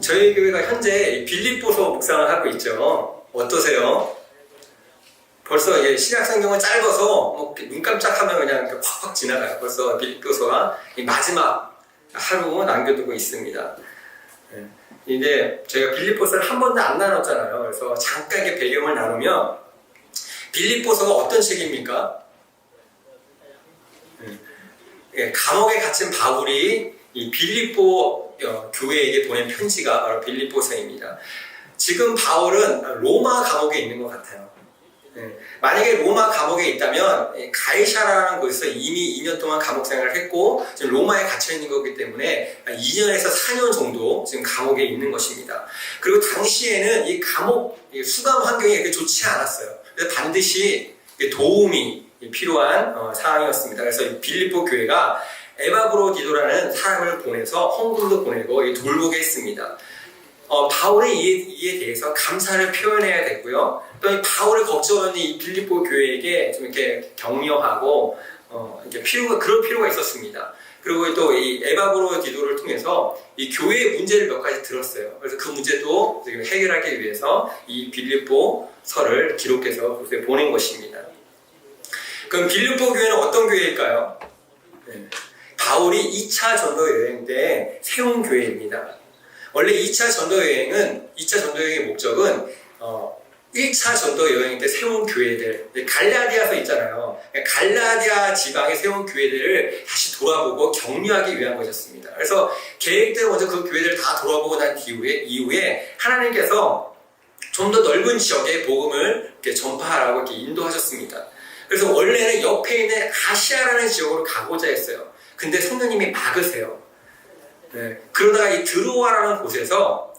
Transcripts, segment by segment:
저희 교회가 현재 빌립보서 묵상을 하고 있죠. 어떠세요? 벌써 신약 성경은 짧아서 눈 깜짝하면 그냥 팍팍 지나가요. 벌써 빌립보서가 마지막 하루 남겨두고 있습니다. 이제 저희가 빌립보서를 한 번도 안 나눴잖아요. 그래서 잠깐 이렇게 배경을 나누면 빌립보서가 어떤 책입니까? 감옥에 갇힌 바울이 이 빌립보 교회에게 보낸 편지가 바로 빌립보서입니다. 지금 바울은 로마 감옥에 있는 것 같아요. 만약에 로마 감옥에 있다면 가이사라라는 곳에서 이미 2년 동안 감옥 생활을 했고 지금 로마에 갇혀 있는 거기 때문에 2년에서 4년 정도 지금 감옥에 있는 것입니다. 그리고 당시에는 이 감옥 수감 환경이 그렇게 좋지 않았어요. 그래서 반드시 도움이 필요한 상황이었습니다. 그래서 빌립보 교회가 에바브로디도라는 사람을 보내서 헌금도 보내고 돌보게 했습니다. 바울의 이에 대해서 감사를 표현해야 됐고요. 또 이 바울을 걱정하는 이 빌립보 교회에게 좀 이렇게 격려하고 그럴 필요가 있었습니다. 그리고 또 이 에바브로디도를 통해서 이 교회의 문제를 몇 가지 들었어요. 그래서 그 문제도 지금 해결하기 위해서 이 빌립보서를 기록해서 그곳에 보낸 것입니다. 그럼 빌립보 교회는 어떤 교회일까요? 바울이 2차 전도 여행 때 세운 교회입니다. 원래 2차 전도 여행의 목적은 1차 전도 여행 때 세운 교회들, 갈라디아서 있잖아요. 갈라디아 지방에 세운 교회들을 다시 돌아보고 격려하기 위한 것이었습니다. 그래서 계획대로 먼저 그 교회들을 다 돌아보고 난 이후에 하나님께서 좀 더 넓은 지역에 복음을 전파하라고 이렇게 인도하셨습니다. 그래서 원래는 옆에 있는 아시아라는 지역으로 가고자 했어요. 근데 성령님이 막으세요. 그러다가 이 드로아라는 곳에서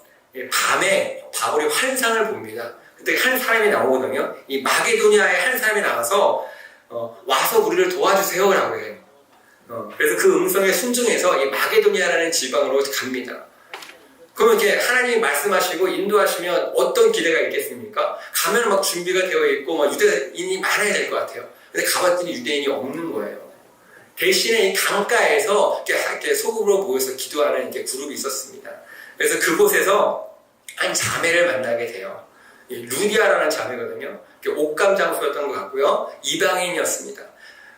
밤에 바울이 환상을 봅니다. 그때 한 사람이 나오거든요. 이 마게도니아의 한 사람이 나와서 와서 우리를 도와주세요라고 해요. 그래서 그 음성에 순종해서 이 마게도니아라는 지방으로 갑니다. 그러면 이렇게 하나님이 말씀하시고 인도하시면 어떤 기대가 있겠습니까? 가면 막 준비가 되어 있고 막 유대인이 많아야 될 것 같아요. 근데 가봤더니 유대인이 없는 거예요. 대신에 이 강가에서 이렇게 소그룹으로 모여서 기도하는 이렇게 그룹이 있었습니다. 그래서 그곳에서 한 자매를 만나게 돼요. 루디아라는 자매거든요. 옥감 장소였던 것 같고요. 이방인이었습니다.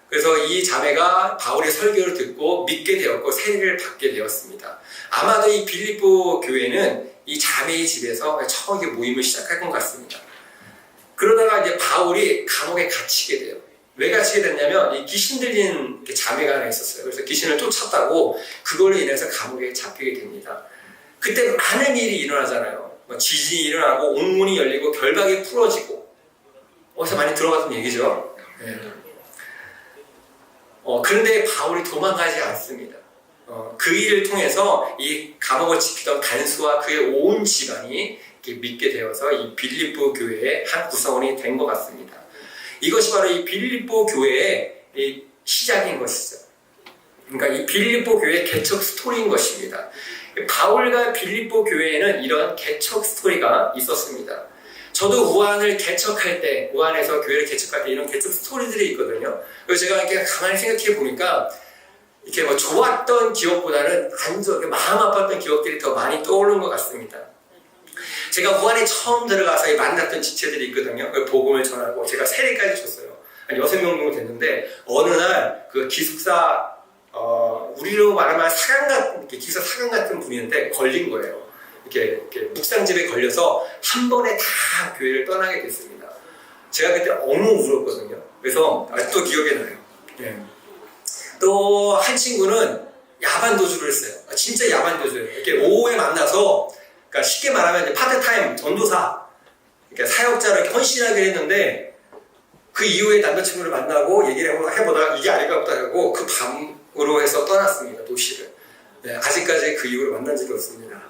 그래서 이 자매가 바울의 설교를 듣고 믿게 되었고 세례를 받게 되었습니다. 아마도 이 빌립보 교회는 이 자매의 집에서 처음 모임을 시작할 것 같습니다. 그러다가 이제 바울이 감옥에 갇히게 돼요. 왜 갇히게 됐냐면 이 귀신 들린 자매가 하나 있었어요. 그래서 귀신을 쫓았다고 그걸로 인해서 감옥에 잡히게 됩니다. 그때 많은 일이 일어나잖아요. 지진이 일어나고 옥문이 열리고 결박이 풀어지고 어디서 많이 들어봤던 얘기죠. 그런데 바울이 도망가지 않습니다. 그 일을 통해서 이 감옥을 지키던 간수와 그의 온 집안이 믿게 되어서 이 빌립보 교회의 한 구성원이 된 것 같습니다. 이것이 바로 이 빌립보 교회의 시작인 것이죠. 그러니까 이 빌립보 교회의 개척 스토리인 것입니다. 바울과 빌립보 교회에는 이런 개척 스토리가 있었습니다. 저도 우한에서 교회를 개척할 때 이런 개척 스토리들이 있거든요. 그래서 제가 이렇게 가만히 생각해 보니까 이렇게 좋았던 기억보다는 마음 아팠던 기억들이 더 많이 떠오르는 것 같습니다. 제가 우한에 처음 들어가서 만났던 지체들이 있거든요. 복음을 전하고 제가 세례까지 줬어요. 한 6명 정도 됐는데 어느 날 그 기숙사 우리로 말하면 기숙사 사관 같은 분인데 걸린 거예요. 이렇게 묵상집에 걸려서 한 번에 다 교회를 떠나게 됐습니다. 제가 그때 너무 울었거든요. 그래서 아직도 기억에 나요. 또 한 친구는 야반도주를 했어요. 진짜 야반도주예요. 이렇게 오후에 만나서 그러니까 쉽게 말하면 이제 파트타임 전도사, 그러니까 사역자로 이렇게 헌신하게 했는데 그 이후에 남자친구를 만나고 얘기를 해보다가 이게 아닌가 보다 하고 그 밤으로 해서 떠났습니다. 도시를. 아직까지 그 이후로 만난 적이 없습니다.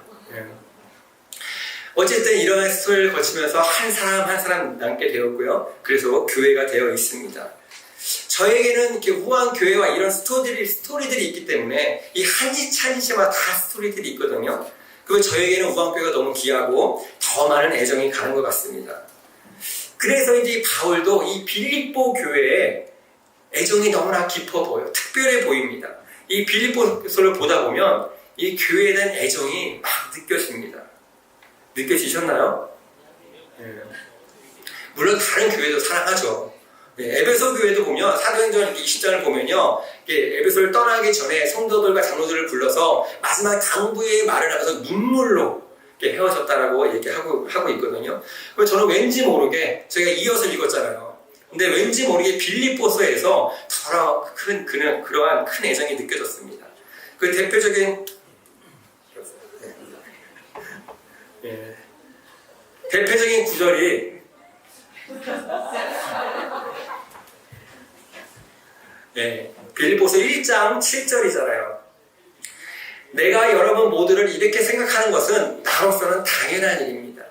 어쨌든 이런 스토리를 거치면서 한 사람 남게 되었고요. 그래서 교회가 되어 있습니다. 저에게는 이렇게 우한 교회와 이런 스토리들이 있기 때문에 이 한 지마다 다 스토리들이 있거든요. 그리고 저에게는 우한 교회가 너무 귀하고 더 많은 애정이 가는 것 같습니다. 그래서 이제 바울도 이 빌립보 교회에 애정이 너무나 깊어 보여, 특별해 보입니다. 이 빌립보서를 보다 보면 이 교회에 대한 애정이 막 느껴집니다. 느껴지셨나요? 예. 물론 다른 교회도 사랑하죠. 예, 에베소 교회도 보면 사도행전 20장을 보면요, 에베소를 떠나기 전에 성도들과 장로들을 불러서 마지막 당부의 말을 하면서 눈물로 헤어졌다라고 얘기하고 있거든요. 그래서 저는 왠지 모르게 제가 이어서 읽었잖아요. 근데 왠지 모르게 빌립보서에서 그러한 큰 애정이 느껴졌습니다. 그 대표적인 대표적인 구절이 빌립보서 1장 7절이잖아요. 내가 여러분 모두를 이렇게 생각하는 것은 나로서는 당연한 일입니다.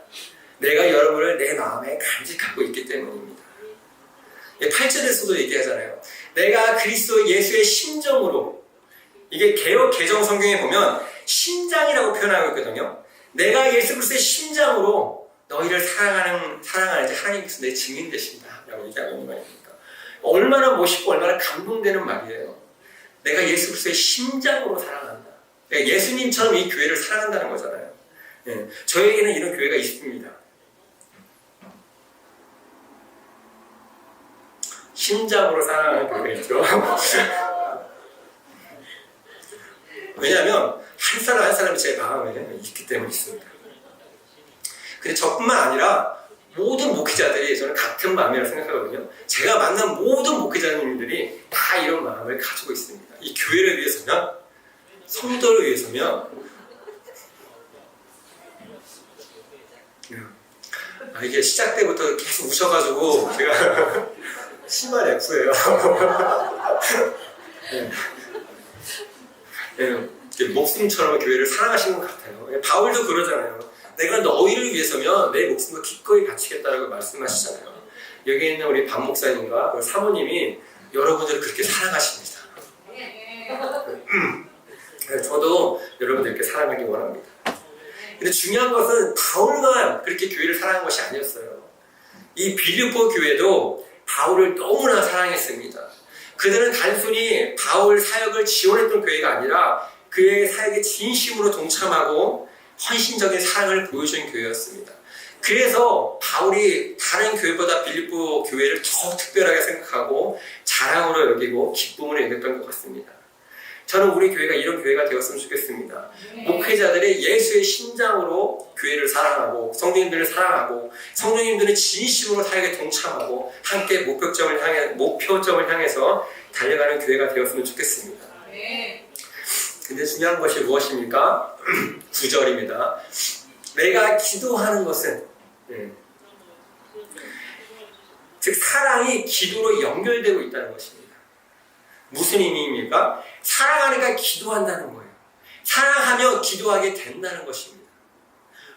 내가 여러분을 내 마음에 간직하고 있기 때문입니다. 8절에서도 얘기하잖아요. 내가 그리스도 예수의 심정으로, 이게 개역 개정 성경에 보면 심장이라고 표현하고 있거든요. 내가 예수 그리스도의 심장으로 너희를 사랑하는지 하나님께서 내 증인 되신다 라고 얘기하고 있는 말입니다. 얼마나 멋있고 얼마나 감동되는 말이에요. 내가 예수 그리스도의 심장으로 사랑한다. 예수님처럼 이 교회를 사랑한다는 거잖아요. 저에게는 이런 교회가 있습니다. 심장으로 사랑하는 교회가 있죠. 왜냐하면 한 사람 한 사람이 제 마음에 있기 때문에 있습니다. 근데 저뿐만 아니라 모든 목회자들이 저는 같은 마음이라고 생각하거든요. 제가 만난 모든 목회자님들이 다 이런 마음을 가지고 있습니다. 이 교회를 위해서면, 성도를 위해서면, 이게 시작 때부터 계속 우셔가지고 제가 심한 F예요. 목숨처럼 교회를 사랑하시는 것 같아요. 바울도 그러잖아요. 내가 너희를 위해서면 내 목숨을 기꺼이 바치겠다라고 말씀하시잖아요. 여기 있는 우리 박 목사님과 사모님이 여러분들을 그렇게 사랑하십니다. 저도 여러분들께 사랑하기 원합니다. 근데 중요한 것은 바울만 그렇게 교회를 사랑한 것이 아니었어요. 이 빌립보 교회도 바울을 너무나 사랑했습니다. 그들은 단순히 바울 사역을 지원했던 교회가 아니라 그의 사역에 진심으로 동참하고 헌신적인 사랑을 보여준 교회였습니다. 그래서 바울이 다른 교회보다 빌립보 교회를 더 특별하게 생각하고 자랑으로 여기고 기쁨으로 여겼던 것 같습니다. 저는 우리 교회가 이런 교회가 되었으면 좋겠습니다. 목회자들의 예수의 심장으로 교회를 사랑하고 성도님들을 사랑하고 성도님들은 진심으로 사역에 동참하고 함께 목표점을 향해서 달려가는 교회가 되었으면 좋겠습니다. 근데 중요한 것이 무엇입니까? 9절입니다. 내가 기도하는 것은, 즉 사랑이 기도로 연결되고 있다는 것입니다. 무슨 의미입니까? 사랑하니까 기도한다는 거예요. 사랑하면 기도하게 된다는 것입니다.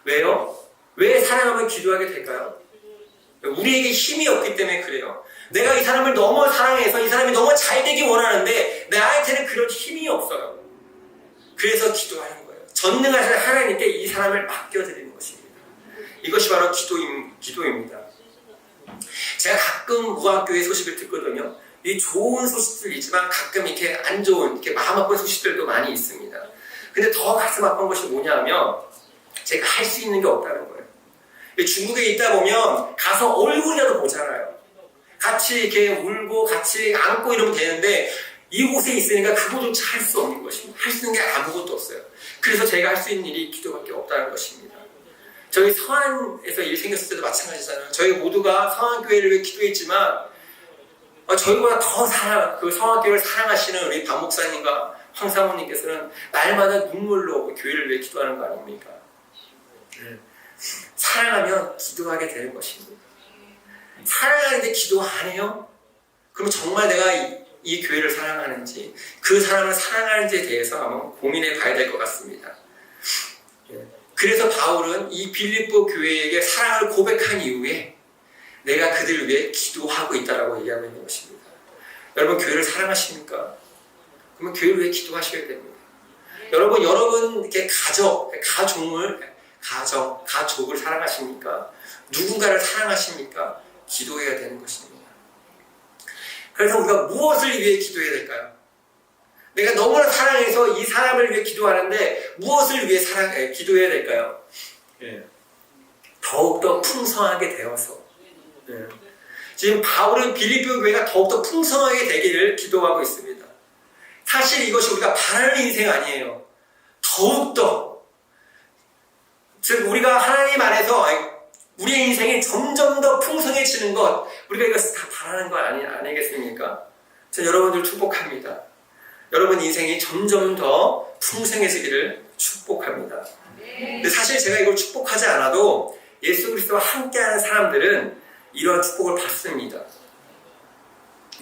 왜요? 왜 사랑하면 기도하게 될까요? 우리에게 힘이 없기 때문에 그래요. 내가 이 사람을 너무 사랑해서 이 사람이 너무 잘 되기 원하는데 나한테는 그런 힘이 없어요. 그래서 기도하는 거예요. 전능하신 하나님께 이 사람을 맡겨드리는 것입니다. 이것이 바로 기도입니다. 제가 가끔 무학교회 소식을 듣거든요. 이 좋은 소식들이지만 가끔 이렇게 안 좋은, 이렇게 마음 아픈 소식들도 많이 있습니다. 근데 더 가슴 아픈 것이 뭐냐면 제가 할 수 있는 게 없다는 거예요. 중국에 있다 보면 가서 얼굴이라도 보잖아요. 같이 이렇게 울고 같이 안고 이러면 되는데 이곳에 있으니까 그거조차 할 수 없는 것입니다. 할 수 있는 게 아무것도 없어요. 그래서 제가 할 수 있는 일이 기도밖에 없다는 것입니다. 저희 서안에서 일 생겼을 때도 마찬가지잖아요. 저희 모두가 서안교회를 위해 기도했지만 저희보다 더 그 서안교회를 사랑하시는 우리 박 목사님과 황 사모님께서는 날마다 눈물로 교회를 위해 기도하는 거 아닙니까? 사랑하면 기도하게 되는 것입니다. 사랑하는데 기도 안 해요? 그럼 정말 내가 이 교회를 사랑하는지 그 사람을 사랑하는지에 대해서 한번 고민해 봐야 될 것 같습니다. 그래서 바울은 이 빌립보 교회에게 사랑을 고백한 이후에 내가 그들을 위해 기도하고 있다라고 얘기하고 있는 것입니다. 여러분 교회를 사랑하십니까? 그러면 교회를 위해 기도하셔야 됩니다. 여러분 이렇게 가족을 사랑하십니까? 누군가를 사랑하십니까? 기도해야 되는 것입니다. 그래서 우리가 무엇을 위해 기도해야 될까요? 내가 너무나 사랑해서 이 사람을 위해 기도하는데 무엇을 위해 기도해야 될까요? 예. 더욱더 풍성하게 되어서. 예. 지금 바울은 빌립보 교회가 더욱더 풍성하게 되기를 기도하고 있습니다. 사실 이것이 우리가 바라는 인생 아니에요. 더욱더. 즉 우리가 하나님 안에서 우리의 인생이 점점 더 풍성해지는 것, 우리가 이것을 다 바라는 것 아니겠습니까? 저 여러분들 축복합니다. 여러분 인생이 점점 더 풍성해지기를 축복합니다. 근데 사실 제가 이걸 축복하지 않아도 예수 그리스도와 함께하는 사람들은 이러한 축복을 받습니다.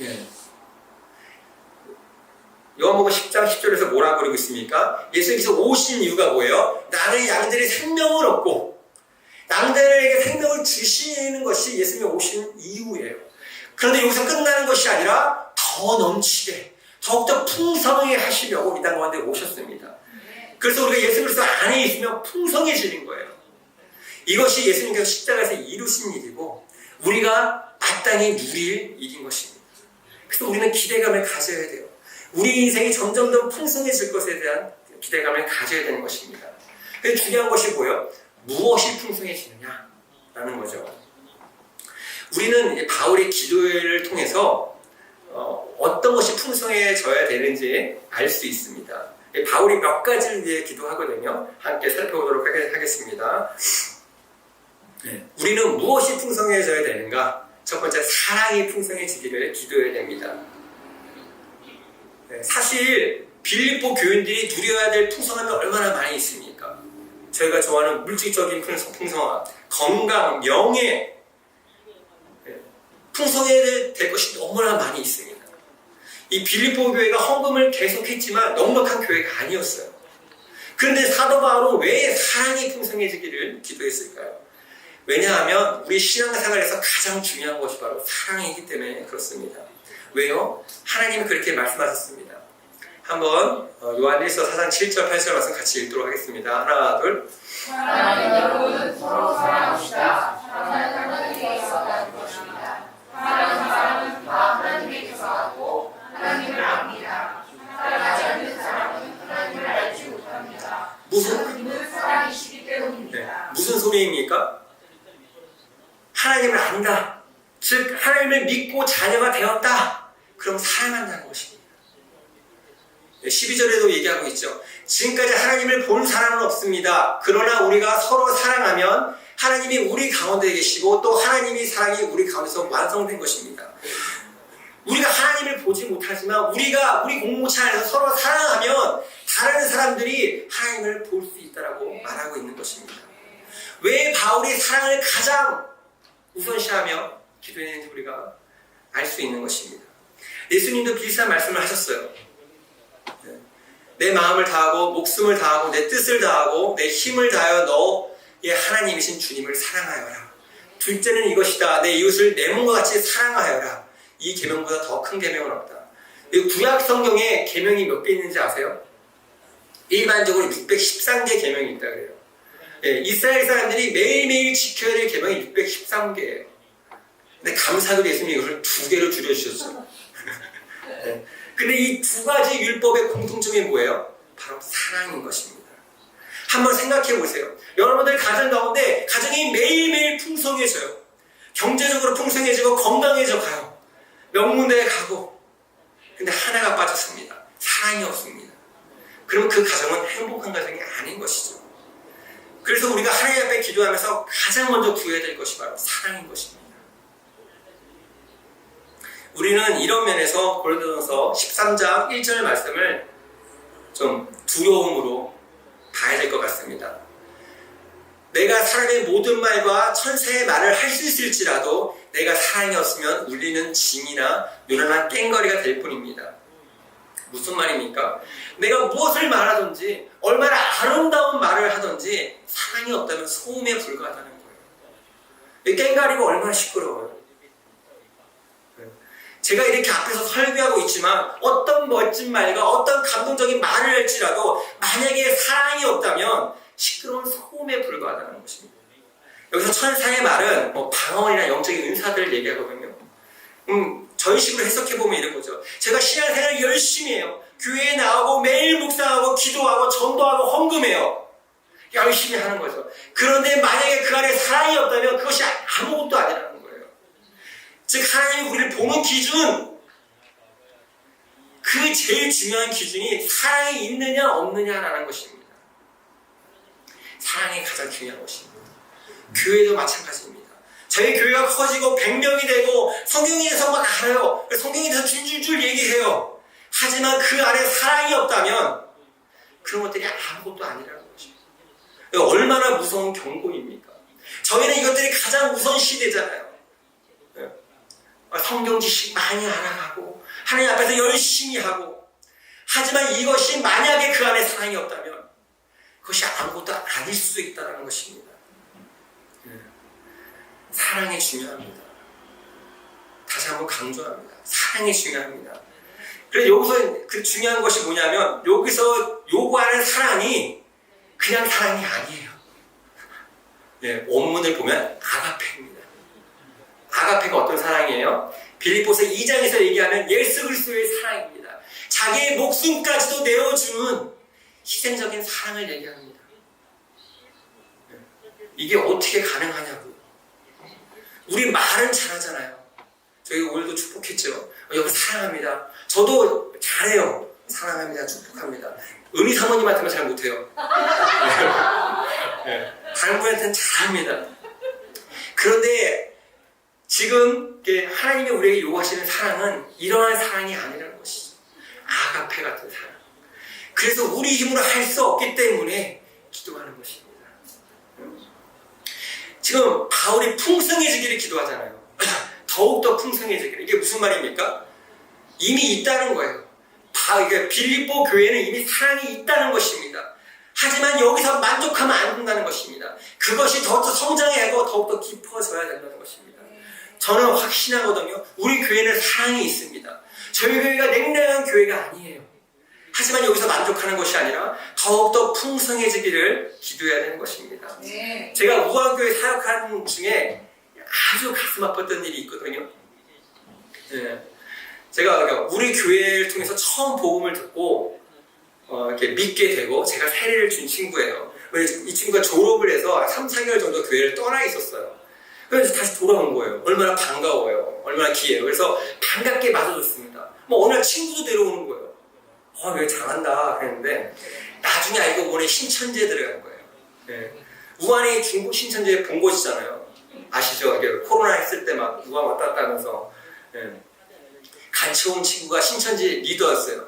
예. 요한복음 10장 10절에서 뭐라고 그러고 있습니까? 예수님께서 오신 이유가 뭐예요? 나는 양들의 생명을 얻고 양들에게 생명을 주시는 것이 예수님이 오신 이유예요. 그런데 여기서 끝나는 것이 아니라 더 넘치게 더욱더 풍성하게 하시려고 이 땅 가운데 오셨습니다. 그래서 우리가 예수 그리스도 안에 있으면 풍성해지는 거예요. 이것이 예수님께서 십자가에서 이루신 일이고 우리가 마땅히 누릴 일인 것입니다. 그래서 우리는 기대감을 가져야 돼요. 우리 인생이 점점 더 풍성해질 것에 대한 기대감을 가져야 되는 것입니다. 그래서 중요한 것이 뭐예요? 무엇이 풍성해지느냐라는 거죠. 우리는 바울의 기도를 통해서 어떤 것이 풍성해져야 되는지 알 수 있습니다. 바울이 몇 가지를 위해 기도하거든요. 함께 살펴보도록 하겠습니다. 우리는 무엇이 풍성해져야 되는가? 첫 번째, 사랑이 풍성해지기를 기도해야 됩니다. 사실 빌립보 교인들이 누려야 될 풍성함이 얼마나 많이 있습니까? 저희가 좋아하는 물질적인 풍성함, 건강, 명예, 풍성해야 될 것이 너무나 많이 있습니다. 이 빌립보 교회가 헌금을 계속했지만 넉넉한 교회가 아니었어요. 그런데 사도 바울은 왜 사랑이 풍성해지기를 기도했을까요? 왜냐하면 우리 신앙생활에서 가장 중요한 것이 바로 사랑이기 때문에 그렇습니다. 왜요? 하나님이 그렇게 말씀하셨습니다. 한번 요한일서 4장 7절 8절 말씀 같이 읽도록 하겠습니다. 하나, 둘. 사랑하는 여러분, 서로 사랑합시다. 사랑은 하나님께서 가진 것입니다. 사랑하는 사람은 다 하나님에게서 왔고 하나님을 압니다. 사랑하지 않는 사람은 하나님을 알지 못합니다. 하나님은 사랑이시기 때문입니다. 무슨 소리입니까? 하나님을 안다. 즉 하나님을 믿고 자녀가 되었다. 그럼 사랑한다는 것입니다. 12절에도 얘기하고 있죠. 지금까지 하나님을 본 사람은 없습니다. 그러나 우리가 서로 사랑하면 하나님이 우리 가운데 계시고 또 하나님의 사랑이 우리 가운데서 완성된 것입니다. 우리가 하나님을 보지 못하지만 우리 공동체 안에서 서로 사랑하면 다른 사람들이 하나님을 볼 수 있다라고 말하고 있는 것입니다. 왜 바울이 사랑을 가장 우선시하며 기도했는지 우리가 알 수 있는 것입니다. 예수님도 비슷한 말씀을 하셨어요. 내 마음을 다하고 목숨을 다하고 내 뜻을 다하고 내 힘을 다하여 너의 하나님이신 주님을 사랑하여라. 둘째는 이것이다. 내 이웃을 내 몸과 같이 사랑하여라. 이 계명보다 더 큰 계명은 없다. 구약 성경에 계명이 몇 개 있는지 아세요? 일반적으로 613개 계명이 있다 그래요. 이스라엘 사람들이 매일매일 지켜야 될 계명이 613개예요. 근데 감사하게도 예수님이 이것을 2개로 줄여주셨죠. 근데 이 2가지 율법의 공통점이 뭐예요? 바로 사랑인 것입니다. 한번 생각해 보세요. 여러분들 가정 가운데 가정이 매일매일 풍성해져요. 경제적으로 풍성해지고 건강해져 가요. 명문대에 가고. 근데 하나가 빠졌습니다. 사랑이 없습니다. 그럼 그 가정은 행복한 가정이 아닌 것이죠. 그래서 우리가 하나님 앞에 기도하면서 가장 먼저 구해야 될 것이 바로 사랑인 것입니다. 우리는 이런 면에서 고린도전서 13장 1절 말씀을 좀 두려움으로 봐야 될 것 같습니다. 내가 사람의 모든 말과 천사의 말을 할 수 있을지라도 내가 사랑이 없으면 울리는 징이나 요란한 꽹거리가 될 뿐입니다. 무슨 말입니까? 내가 무엇을 말하든지 얼마나 아름다운 말을 하든지 사랑이 없다면 소음에 불과하다는 거예요. 꽹과리가 얼마나 시끄러워요. 제가 이렇게 앞에서 설교하고 있지만 어떤 멋진 말과 어떤 감동적인 말을 할지라도 만약에 사랑이 없다면 시끄러운 소음에 불과하다는 것입니다. 여기서 천사의 말은 방언이나 영적인 은사들을 얘기하거든요. 저희 식으로 해석해보면 이런 거죠. 제가 신앙생활을 열심히 해요. 교회에 나오고 매일 묵상하고 기도하고 전도하고 헌금해요. 열심히 하는 거죠. 그런데 만약에 그 안에 사랑이 없다면 그것이 아무것도 아니라는 거예요. 즉 하나님이 우리를 보는 기준, 그 제일 중요한 기준이 사랑이 있느냐 없느냐라는 것입니다. 사랑이 가장 중요한 것입니다. 교회도 마찬가지입니다. 저희 교회가 커지고 100명이 되고 성경에 대해서 막 알아요. 성경에 대해서 줄줄줄 얘기해요. 하지만 그 안에 사랑이 없다면 그런 것들이 아무것도 아니라는 것입니다. 얼마나 무서운 경고입니까? 저희는 이것들이 가장 우선시되잖아요. 성경 지식 많이 알아가고 하나님 앞에서 열심히 하고, 하지만 이것이 만약에 그 안에 사랑이 없다면 그것이 아무것도 아닐 수 있다는 것입니다. 사랑이 중요합니다. 다시 한번 강조합니다. 사랑이 중요합니다. 그래서 여기서 그 중요한 것이 뭐냐면, 여기서 요구하는 사랑이 그냥 사랑이 아니에요. 원문을 보면 아가페입니다. 아가페가 어떤 사랑이에요? 빌립보서 2장에서 얘기하면 예수 그리스도의 사랑입니다. 자기의 목숨까지도 내어주는 희생적인 사랑을 얘기합니다. 이게 어떻게 가능하냐고요. 우리 말은 잘하잖아요. 저희 오늘도 축복했죠. 여러분 사랑합니다. 저도 잘해요. 사랑합니다. 축복합니다. 은희 사모님한테만 잘 못해요. 다른 분한테는 잘합니다. 그런데 지금 하나님이 우리에게 요구하시는 사랑은 이러한 사랑이 아니라는 것이죠. 아가페 같은 사랑. 그래서 우리 힘으로 할 수 없기 때문에 기도하는 것입니다. 지금 바울이 풍성해지기를 기도하잖아요. 더욱더 풍성해지기를. 이게 무슨 말입니까? 이미 있다는 거예요. 빌립보 교회는 이미 사랑이 있다는 것입니다. 하지만 여기서 만족하면 안 된다는 것입니다. 그것이 더욱더 성장하고 더욱더 깊어져야 된다는 것입니다. 저는 확신하거든요. 우리 교회는 사랑이 있습니다. 저희 교회가 냉랭한 교회가 아니에요. 하지만 여기서 만족하는 것이 아니라 더욱더 풍성해지기를 기도해야 되는 것입니다. 네. 제가 우한교회 사역하는 중에 아주 가슴 아팠던 일이 있거든요. 제가 우리 교회를 통해서 처음 복음을 듣고 이렇게 믿게 되고 제가 세례를 준 친구예요. 이 친구가 졸업을 해서 3, 4개월 정도 교회를 떠나 있었어요. 그래서 다시 돌아온 거예요. 얼마나 반가워요. 얼마나 기해요. 그래서 반갑게 맞아줬습니다. 어느 날 친구도 데려오는 거예요. 왜 잘한다 그랬는데 나중에 알고 보니 신천지에 들어간 거예요. 우한이 중국 신천지에 본 곳이잖아요. 아시죠? 이게 코로나 했을 때 막 우한 왔다 갔다 하면서 같이 온 친구가 신천지 리더였어요.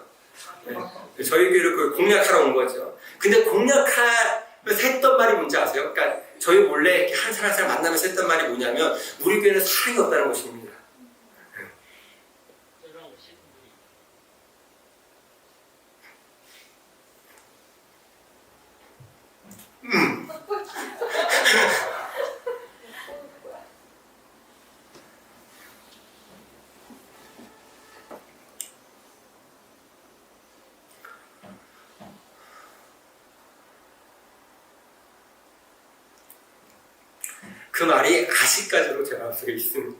저희 교회를 공략하러 온 거죠. 근데 공략하면서 했던 말이 뭔지 아세요? 그러니까 저희 몰래 한 사람 한 사람 만나면서 했던 말이 뭐냐면, 우리 교회는 사랑이 없다는 것입니다. 그 말이 아직까지도 제 마음속에 있습니다.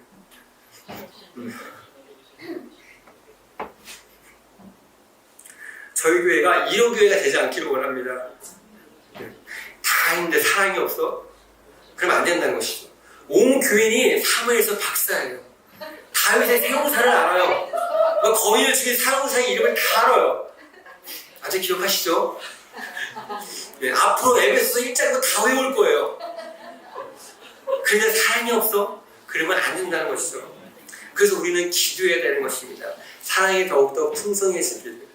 저희 교회가 이런 교회가 되지 않기를 원합니다. 다 있는데 사랑이 없어? 그러면 안 된다는 것이죠. 온 교인이 사무엘에서 박사예요. 다윗의 세우사를 알아요. 거인을 죽인 사우사의 이름을 다 알아요. 아직 기억하시죠? 앞으로 에베소서 1장도 다 외울 거예요. 그런데 사랑이 없어? 그러면 안 된다는 것이죠. 그래서 우리는 기도해야 되는 것입니다. 사랑이 더욱더 풍성해지길.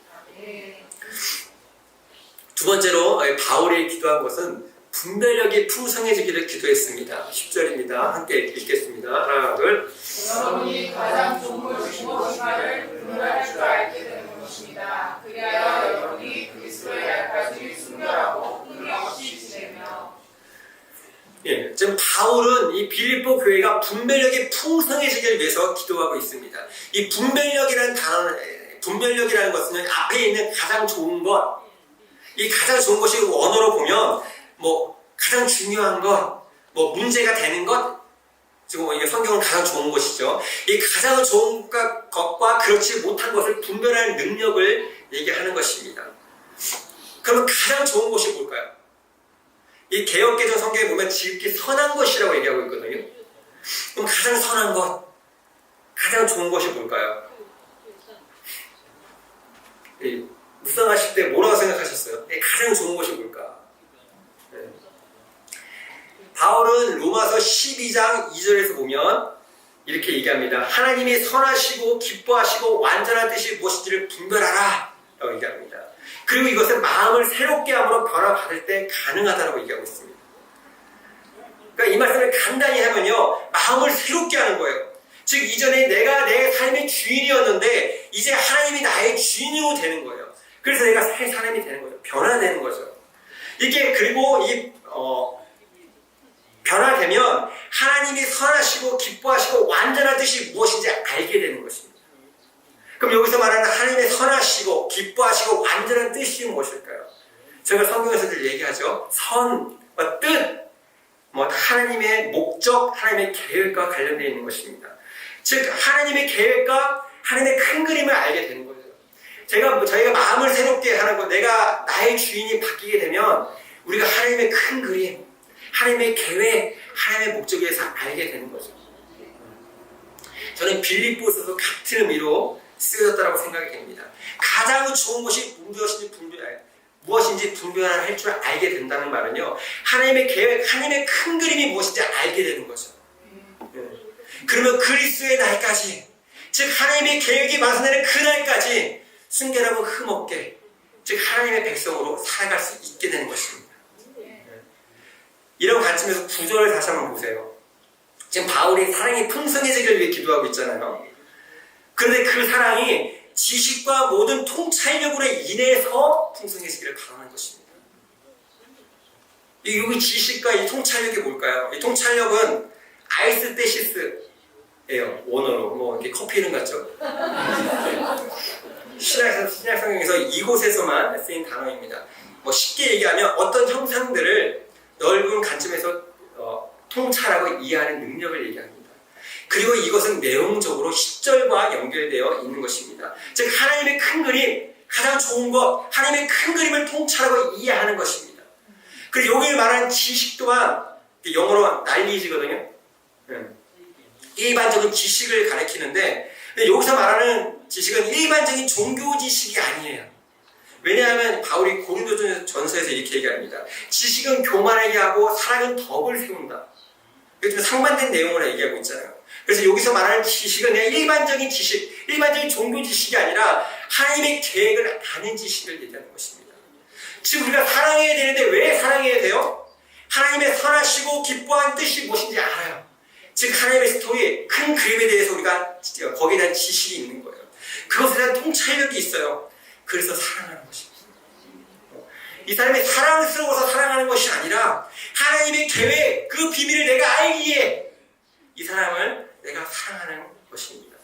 두 번째로 바울이 기도한 것은 분별력이 풍성해지기를 기도했습니다. 10절입니다. 함께 읽겠습니다. 하나, 둘. 여러분이 가장 좋은 무엇인가를 분별할 줄 알게 되는 것입니다. 그리하여 여러분이 그리스도의 날까지 순결하고 흠이 없이 지내며. 지금 바울은 이 빌립보 교회가 분별력이 풍성해지기를 위해서 기도하고 있습니다. 이 분별력이라는 것은 앞에 있는 가장 좋은 것, 이 가장 좋은 것이 원어로 보면 가장 중요한 것, 문제가 되는 것, 지금 이게 성경은 가장 좋은 것이죠. 이 가장 좋은 것과 그렇지 못한 것을 분별하는 능력을 얘기하는 것입니다. 그러면 가장 좋은 것이 뭘까요? 이 개역개정 성경에 보면 지극히 선한 것이라고 얘기하고 있거든요. 그럼 가장 선한 것, 가장 좋은 것이 뭘까요? 묵상하실 때 뭐라고 생각하셨어요? 가장 좋은 것이 뭘까? 바울은 로마서 12장 2절에서 보면 이렇게 얘기합니다. 하나님이 선하시고 기뻐하시고 완전한 뜻이 무엇인지를 분별하라 라고 얘기합니다. 그리고 이것은 마음을 새롭게 함으로 변화받을 때 가능하다고 얘기하고 있습니다. 그러니까 이 말씀을 간단히 하면요, 마음을 새롭게 하는 거예요. 즉 이전에 내가 내 삶의 주인이었는데 이제 하나님이 나의 주인으로 되는 거예요. 그래서 내가 새 사람이 되는 거죠. 변화되는 거죠. 이게 그리고 변화되면 하나님이 선하시고 기뻐하시고 완전한 뜻이 무엇인지 알게 되는 것입니다. 그럼 여기서 말하는 하나님의 선하시고 기뻐하시고 완전한 뜻이 무엇일까요? 제가 성경에서도 얘기하죠. 선과 뜻, 하나님의 목적, 하나님의 계획과 관련되어 있는 것입니다. 즉 하나님의 계획과 하나님의 큰 그림을 알게 되는 거죠. 저희가 마음을 새롭게 하는 것, 내가 나의 주인이 바뀌게 되면 우리가 하나님의 큰 그림, 하나님의 계획, 하나님의 목적에 대해서 알게 되는 거죠. 저는 빌립보서도 같은 의미로 쓰여졌다고 생각이 됩니다. 가장 좋은 것이 무엇인지 분별할 줄 알게 된다는 말은요, 하나님의 계획, 하나님의 큰 그림이 무엇인지 알게 되는 거죠. 그러면 그리스도의 날까지, 즉 하나님의 계획이 완성되는 그날까지 순결하고 흠없게, 즉 하나님의 백성으로 살아갈 수 있게 되는 것입니다. 이런 관점에서 구절을 다시 한번 보세요. 지금 바울이 사랑이 풍성해지기를 위해 기도하고 있잖아요. 그런데 그 사랑이 지식과 모든 통찰력으로 인해서 풍성해지기를 바라는 것입니다. 여기 지식과 이 통찰력이 뭘까요? 이 통찰력은 아이스테시스예요. 원어로 이렇게 커피 이름 같죠? 신약 성경에서 이곳에서만 쓰인 단어입니다. 쉽게 얘기하면 어떤 형상들을 넓은 관점에서 통찰하고 이해하는 능력을 얘기합니다. 그리고 이것은 내용적으로 시절과 연결되어 있는 것입니다. 즉 하나님의 큰 그림, 가장 좋은 것, 하나님의 큰 그림을 통찰하고 이해하는 것입니다. 그리고 여기 말하는 지식 또한 영어로 knowledge거든요. 일반적인 지식을 가리키는데 여기서 말하는 지식은 일반적인 종교 지식이 아니에요. 왜냐하면 바울이 고린도전서에서 이렇게 얘기합니다. 지식은 교만하게 하고 사랑은 덕을 세운다. 이게 좀 상반된 내용으로 얘기하고 있잖아요. 그래서 여기서 말하는 지식은 그냥 일반적인 지식, 일반적인 종교 지식이 아니라 하나님의 계획을 아는 지식을 얘기하는 것입니다. 지금 우리가 사랑해야 되는데 왜 사랑해야 돼요? 하나님의 선하시고 기뻐한 뜻이 무엇인지 알아요. 즉 하나님의 스토리, 큰 그림에 대해서 우리가 거기에 대한 지식이 있는 거예요. 그것에 대한 통찰력이 있어요. 그래서 사랑하는 것입니다. 이 사람이 사랑스러워서 사랑하는 것이 아니라 하나님의 계획, 그 비밀을 내가 알기에 이 사람을 내가 사랑하는 것입니다.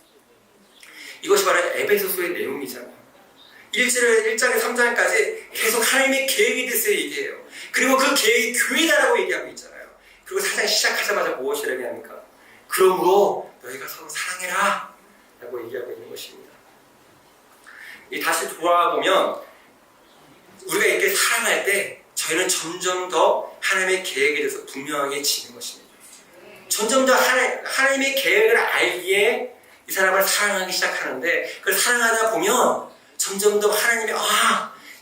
이것이 바로 에베소서의 내용이잖아요. 1장에 3장까지 계속 하나님의 계획에 대해서 얘기해요. 그리고 그 계획이 교회다라고 얘기하고 있잖아요. 그리고 4장 시작하자마자 무엇이라고 얘기합니까? 그러므로 너희가 서로 사랑해라 라고 얘기하고 있는 것입니다. 다시 돌아보면 우리가 이렇게 살아갈 때 저희는 점점 더 하나님의 계획에 대해서 분명해지는 것입니다. 점점 더 하나님의 계획을 알기에 이 사람을 사랑하기 시작하는데 그걸 사랑하다 보면 점점 더 하나님의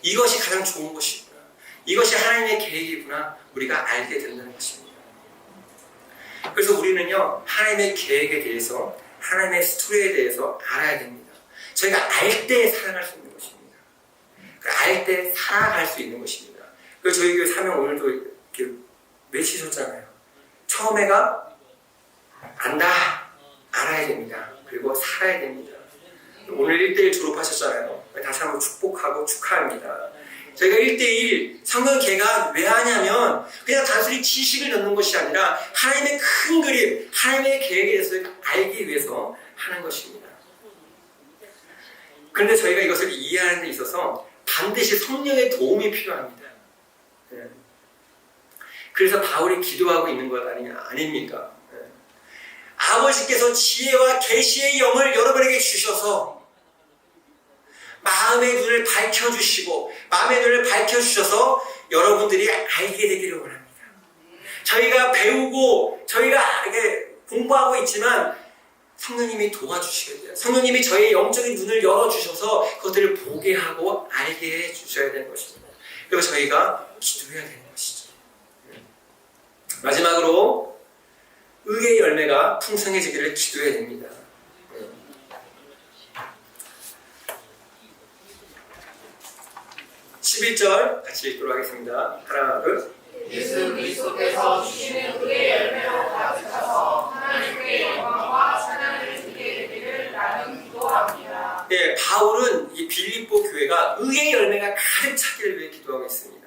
이것이 가장 좋은 것이구나. 이것이 하나님의 계획이구나. 우리가 알게 된다는 것입니다. 그래서 우리는요. 하나님의 계획에 대해서 하나님의 스토리에 대해서 알아야 됩니다. 저희가 알 때 사랑할 수 있는 것입니다. 알 때 살아갈 수 있는 것입니다. 그래서 저희 교회 사명 오늘도 이렇게 외치셨잖아요. 처음에가 안다, 알아야 됩니다. 그리고 살아야 됩니다. 오늘 1대1 졸업하셨잖아요. 다시 한번 축복하고 축하합니다. 저희가 1대1 성경 개간 왜 하냐면 그냥 단순히 지식을 넣는 것이 아니라 하나님의 큰 그림, 하나님의 계획에 대해서 알기 위해서 하는 것입니다. 그런데 저희가 이것을 이해하는 데 있어서 반드시 성령의 도움이 필요합니다. 그래서 바울이 기도하고 있는 것 아닙니까? 아버지께서 지혜와 계시의 영을 여러분에게 주셔서 마음의 눈을 밝혀주시고 마음의 눈을 밝혀주셔서 여러분들이 알게 되기를 원합니다. 저희가 배우고 저희가 이렇게 공부하고 있지만 성령님이 도와주셔야 돼요. 성령님이 저희의 영적인 눈을 열어주셔서 그것들을 보게 하고 알게 해주셔야 되는 것입니다. 그리고 저희가 기도해야 되는 것이죠. 마지막으로 의의 열매가 풍성해지기를 기도해야 됩니다. 11절 같이 읽도록 하겠습니다. 하나, 둘. 예수 그리스도께서 주시는 의의 열매로 가득하서 하나님께 영광과 찬양을 드리게 되기를 나는 기도합니다. 예, 바울은 이 빌립보 교회가 의의 열매가 가득 차기를 위해 기도하고 있습니다.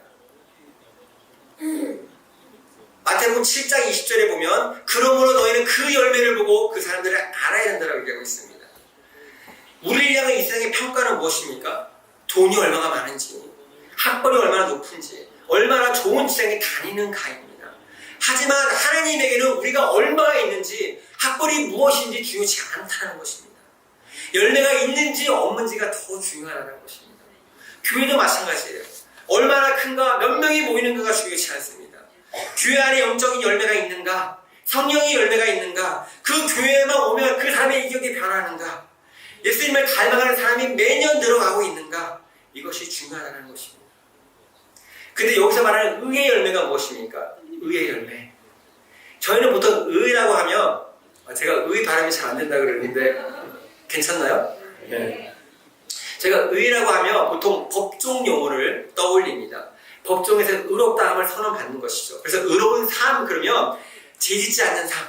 마태복음 7장 20절에 보면 그러므로 너희는 그 열매를 보고 그 사람들을 알아야 된다고 얘기하고 있습니다. 우리를 향한 이 세상의 평가는 무엇입니까? 돈이 얼마나 많은지, 학벌이 얼마나 높은지, 얼마나 좋은 직장에 다니는가입니다. 하지만 하나님에게는 우리가 얼마나 있는지, 학벌이 무엇인지 중요치 않다는 것입니다. 열매가 있는지 없는지가 더 중요하다는 것입니다. 교회도 마찬가지예요. 얼마나 큰가, 몇 명이 모이는가가 중요치 않습니다. 교회 안에 영적인 열매가 있는가, 성령의 열매가 있는가, 그 교회에만 오면 그 사람의 인격이 변하는가, 예수님을 닮아가는 사람이 매년 늘어가고 있는가, 이것이 중요하다는 것입니다. 근데 여기서 말하는 의의 열매가 무엇입니까? 의의 열매. 저희는 보통 의라고 하면, 제가 의 발음이 잘 안 된다 그러는데 괜찮나요? 네. 제가 의라고 하면 보통 법정 용어를 떠올립니다. 법정에서 의롭다함을 선언받는 것이죠. 그래서 의로운 삶 그러면 죄짓지 않는 삶,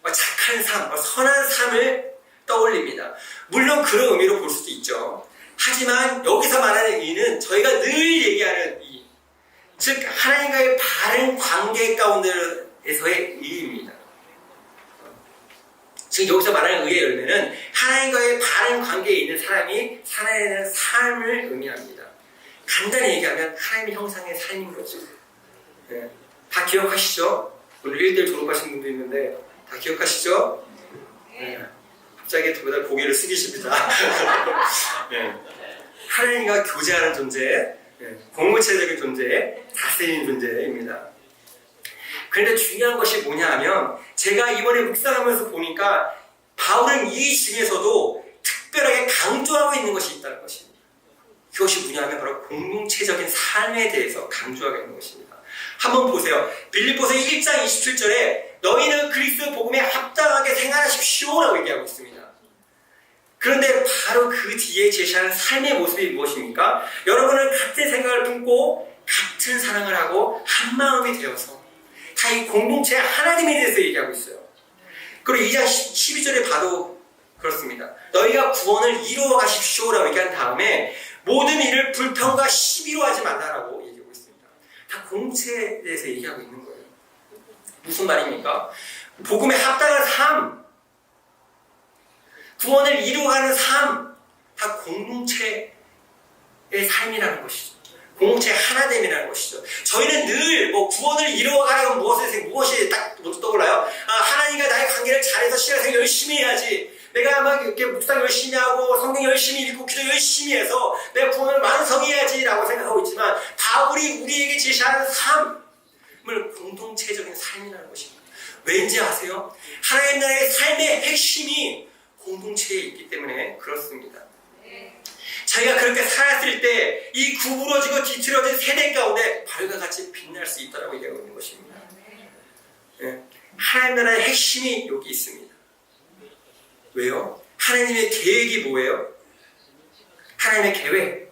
착한 삶, 선한 삶을 떠올립니다. 물론 그런 의미로 볼 수도 있죠. 하지만 여기서 말하는 의는 저희가 늘 얘기하는 의, 즉 하나님과의 바른 관계 가운데에서의 의입니다. 지금 여기서 말하는 의의 열매는 하나님과의 바른 관계에 있는 사람이 살아야 되는 삶을 의미합니다. 간단히 얘기하면 하나님의 형상의 삶인 거죠. 네. 다 기억하시죠? 오늘 1대1 졸업하신 분도 있는데 다 기억하시죠? 네. 갑자기 저보다 고개를 숙이십니다. 네. 하나님과 교제하는 존재, 네. 공무체적인 존재, 다스리는 존재입니다. 그런데 중요한 것이 뭐냐 하면 제가 이번에 묵상하면서 보니까 바울은 이 중에서도 특별하게 강조하고 있는 것이 있다는 것입니다. 그것이 뭐냐면 바로 공동체적인 삶에 대해서 강조하고 있는 것입니다. 한번 보세요. 빌립보서 1장 27절에 너희는 그리스도 복음에 합당하게 생활하십시오라고 얘기하고 있습니다. 그런데 바로 그 뒤에 제시하는 삶의 모습이 무엇입니까? 여러분은 같은 생각을 품고 같은 사랑을 하고 한 마음이 되어서 다 이 공동체 하나님에 대해서 얘기하고 있어요. 그리고 2장 12절에 봐도 그렇습니다. 너희가 구원을 이루어 가십시오라고 얘기한 다음에 모든 일을 불평과 시비로 하지 말라라고 얘기하고 있습니다. 다 공동체에 대해서 얘기하고 있는 거예요. 무슨 말입니까? 복음에 합당한 삶, 구원을 이루어가는 삶, 다 공동체의 삶이라는 것이죠. 공동체 하나됨이라는 것이죠. 저희는 늘 구원을 이루어가려면 무엇이 딱 먼저 떠올라요? 하나님과 나의 관계를 잘해서 신앙생활 열심히 해야지. 내가 막 이렇게 묵상 열심히 하고 성경 열심히 읽고 기도 열심히 해서 내가 구원을 완성해야지라고 생각하고 있지만 바울이 우리에게 제시하는 삶을 공동체적인 삶이라는 것입니다. 왠지 아세요? 하나님 나라의 삶의 핵심이 공동체에 있기 때문에 그렇습니다. 자기가 그렇게 살았을 때 이 구부러지고 뒤틀어진 세대 가운데 발과 같이 빛날 수 있다고 얘기하고 있는 것입니다. 네. 하나님 나라의 핵심이 여기 있습니다. 왜요? 하나님의 계획이 뭐예요? 하나님의 계획.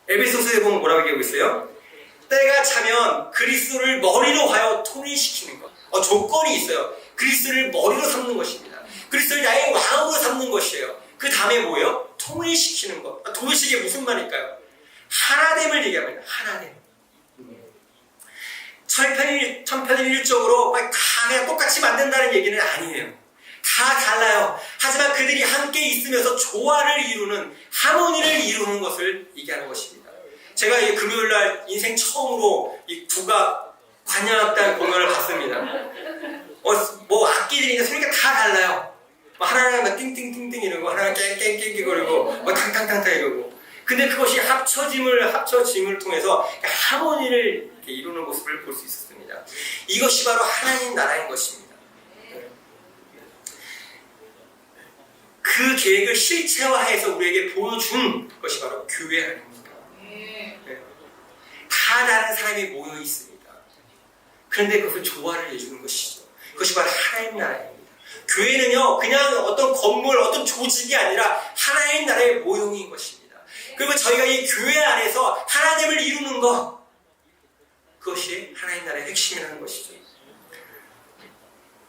에베소서에 보면 뭐라고 얘기하고 있어요? 때가 차면 그리스도를 머리로 하여 통일시키는 것. 조건이 있어요. 그리스도를 머리로 삼는 것입니다. 그리스도를 나의 왕으로 삼는 것이에요. 그 다음에 뭐예요? 통일시키는 것. 도대체 이게 무슨 말일까요? 하나됨을 얘기합니다. 하나됨. 천편일적으로 다 그냥 똑같이 만든다는 얘기는 아니에요. 다 달라요. 하지만 그들이 함께 있으면서 조화를 이루는, 하모니를 이루는 것을 얘기하는 것입니다. 제가 이 금요일날 인생 처음으로 이 국악 관현악단 공연을 봤습니다. 악기 교회들이 이제 소리가 다 달라요. 뭐 하나는 막 띵띵띵띵 이러고, 하나는 깽깽깽깽 거리고, 뭐 탕탕탕탕 이러고. 근데 그것이 합쳐짐을 통해서 하모니를 이렇게 이루는 모습을 볼 수 있었습니다. 이것이 바로 하나님 나라인 것입니다. 그 계획을 실체화해서 우리에게 보여준 것이 바로 교회 아닙니까? 다 다른 사람이 모여 있습니다. 그런데 그것을 조화를 해주는 것이죠. 그것이 바로 하나님 나라입니다. 교회는요, 그냥 어떤 건물, 어떤 조직이 아니라 하나님 나라의 모형인 것입니다. 그리고 저희가 이 교회 안에서 하나님을 이루는 것, 그것이 하나님 나라의 핵심이라는 것이죠.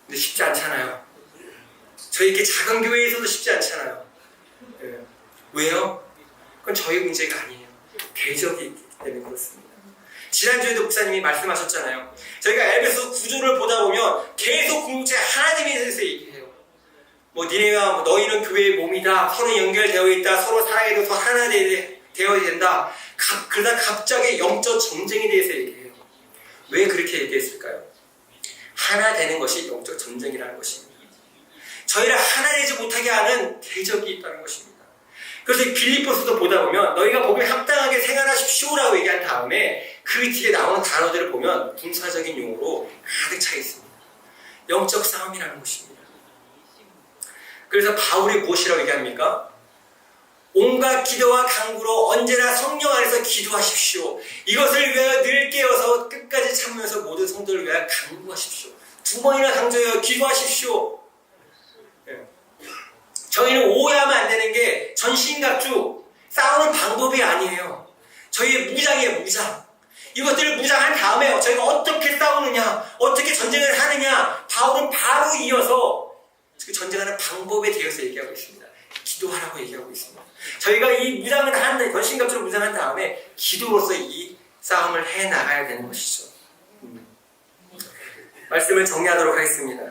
근데 쉽지 않잖아요. 저희 이렇게 작은 교회에서도 쉽지 않잖아요. 왜요? 그건 저희 문제가 아니에요. 대적이 있기 때문에 그렇습니다. 지난주에도 목사님이 말씀하셨잖아요. 저희가 에베소 구조를 보다 보면 계속 공동체 하나님에 대해서 얘기해요. 뭐 니네가 너희는 교회의 몸이다. 서로 연결되어 있다. 서로 사랑해서 하나 되어야 된다. 그러다 갑자기 영적 전쟁에 대해서 얘기해요. 왜 그렇게 얘기했을까요? 하나 되는 것이 영적 전쟁이라는 것입니다. 저희를 하나 되지 못하게 하는 대적이 있다는 것입니다. 그래서 빌립보서도 보다 보면 너희가 복음에 합당하게 생활하십시오라고 얘기한 다음에 그 뒤에 나오는 단어들을 보면 군사적인 용어로 가득 차 있습니다. 영적 싸움이라는 것입니다. 그래서 바울이 무엇이라고 얘기합니까? 온갖 기도와 간구로 언제나 성령 안에서 기도하십시오. 이것을 위하여 늘 깨어서 끝까지 참으면서 모든 성도를 위하여 간구하십시오. 2번이나 강조해요. 기도하십시오. 저희는 오해하면 안 되는 게 전신갑주 싸우는 방법이 아니에요. 저희의 무장이에요. 무장. 이것들을 무장한 다음에 저희가 어떻게 싸우느냐, 어떻게 전쟁을 하느냐, 바울은 바로 이어서 그 전쟁하는 방법에 대해서 얘기하고 있습니다. 기도하라고 얘기하고 있습니다. 저희가 이 무장을 한, 전신갑주로 무장한 다음에 기도로서 이 싸움을 해나가야 되는 것이죠. 말씀을 정리하도록 하겠습니다.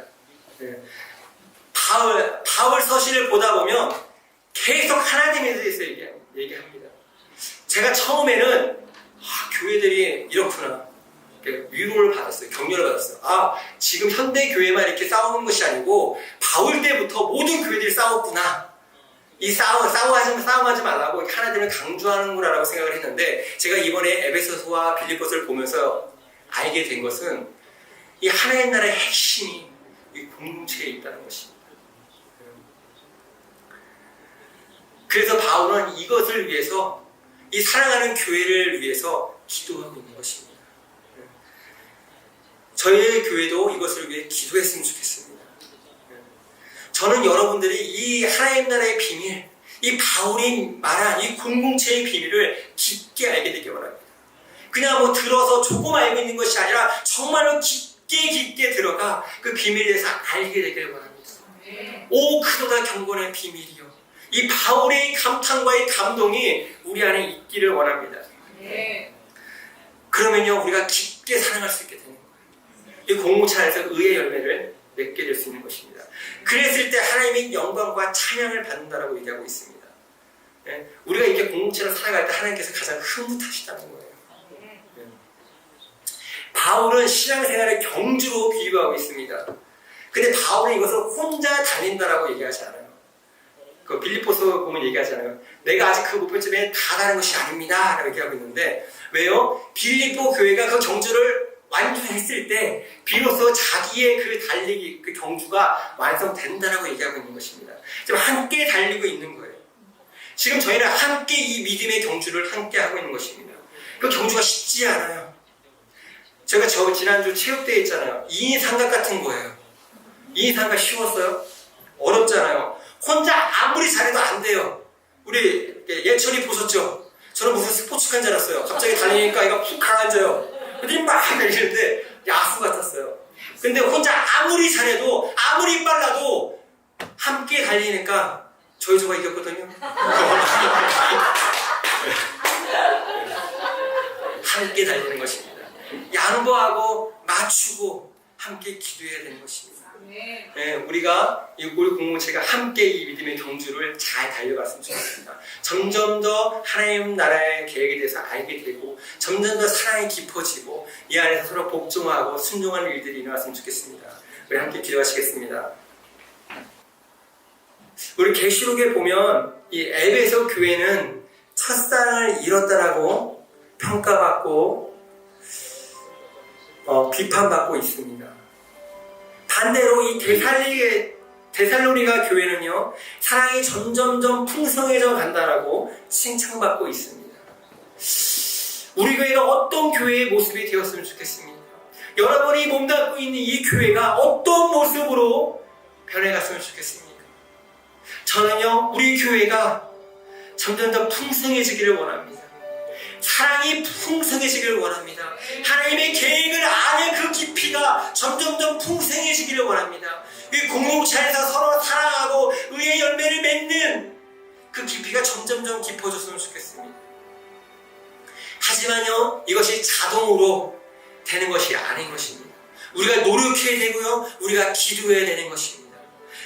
바울 서신을 보다 보면 계속 하나님에 대해서 얘기합니다. 제가 처음에는 교회들이 이렇구나. 위로를 받았어요. 격려를 받았어요. 지금 현대 교회만 이렇게 싸우는 것이 아니고 바울 때부터 모든 교회들이 싸웠구나. 이 싸움하지 말라고 하나님을 강조하는구나 라고 생각을 했는데 제가 이번에 에베소서와 빌립보서를 보면서 알게 된 것은 이 하나님 나라의 핵심이 이 공동체에 있다는 것입니다. 그래서 바울은 이것을 위해서 이 사랑하는 교회를 위해서 기도하고 있는 것입니다. 저희의 교회도 이것을 위해 기도했으면 좋겠습니다. 저는 여러분들이 이 하나님 나라의 비밀, 이 바울이 말한 이 공동체의 비밀을 깊게 알게 되기 바랍니다. 그냥 들어서 조금 알고 있는 것이 아니라 정말로 깊게 들어가 그 비밀에 대해서 알게 되길 바랍니다. 오 크도다 경건의 비밀이요. 이 바울의 감탄과 이 감동이 우리 안에 있기를 원합니다. 그러면요 우리가 깊게 사랑할 수 있게 되는 거예요. 이 공동체 안에서 의의 열매를 맺게 될 수 있는 것입니다. 그랬을 때 하나님이 영광과 찬양을 받는다라고 얘기하고 있습니다. 우리가 이렇게 공동체로 살아갈 때 하나님께서 가장 흐뭇하시다는 거예요. 바울은 신앙생활의 경주로 비유하고 있습니다. 근데 바울은 이것을 혼자 다닌다라고 얘기하지 않아요. 그 빌립보서 보면 얘기하잖아요. 내가 아직 그 목표점에 다다른 것이 아닙니다 라고 얘기하고 있는데 왜요? 빌립보 교회가 그 경주를 완주했을 때 비로소 자기의 그 달리기, 그 경주가 완성된다라고 얘기하고 있는 것입니다. 지금 함께 달리고 있는 거예요. 지금 저희는 함께 이 믿음의 경주를 함께 하고 있는 것입니다. 그 경주가 쉽지 않아요. 제가 지난주 체육대회 있잖아요. 2인 삼각 같은 거예요. 2인 삼각 쉬웠어요? 어렵잖아요. 혼자 아무리 잘해도 안 돼요. 우리 예천이 보셨죠? 저는 무슨 스포츠카인 줄 알았어요. 갑자기 달리니까 얘가 푹 가라앉아요. 근데 막 달리는데 야수 같았어요. 근데 혼자 아무리 잘해도 아무리 빨라도 함께 달리니까 저희 조가 이겼거든요. 함께 달리는 것입니다. 양보하고 맞추고 함께 기도해야 되는 것입니다. 우리가 우리 공동체가 함께 이 믿음의 경주를 잘 달려갔으면 좋겠습니다. 점점 더 하나님 나라의 계획에 대해서 알게 되고 점점 더 사랑이 깊어지고 이 안에서 서로 복종하고 순종하는 일들이 일어났으면 좋겠습니다. 우리 함께 기도하시겠습니다. 우리 계시록에 보면 이 에베소 교회는 첫사랑을 잃었다라고 평가받고 비판받고 있습니다. 반대로 이 데살로니가 교회는요, 사랑이 점점점 풍성해져 간다라고 칭찬받고 있습니다. 우리 교회가 어떤 교회의 모습이 되었으면 좋겠습니까? 여러분이 몸담고 있는 이 교회가 어떤 모습으로 변해갔으면 좋겠습니까? 저는요, 우리 교회가 점점 더 풍성해지기를 원합니다. 사랑이 풍성해지기를 원합니다. 하나님의 계획을 아는 그 깊이가 점점점 풍성해지기를 원합니다. 이 공동체 안에서 서로 사랑하고 의의 열매를 맺는 그 깊이가 점점점 깊어졌으면 좋겠습니다. 하지만요, 이것이 자동으로 되는 것이 아닌 것입니다. 우리가 노력해야 되고요, 우리가 기도해야 되는 것입니다.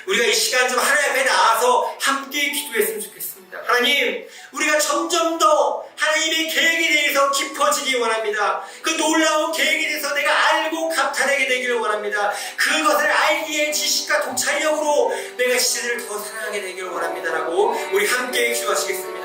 우리가 이 시간 좀 하나님 앞에 나와서 함께 기도했으면 좋겠습니다. 하나님, 우리가 점점 더 하나님의 계획에 대해서 깊어지기 원합니다. 그 놀라운 계획에 대해서 내가 알고 감탄하게 되기를 원합니다. 그것을 알기에 지식과 통찰력으로 내가 시대를 더 사랑하게 되기를 원합니다라고 우리 함께 기도하시겠습니다.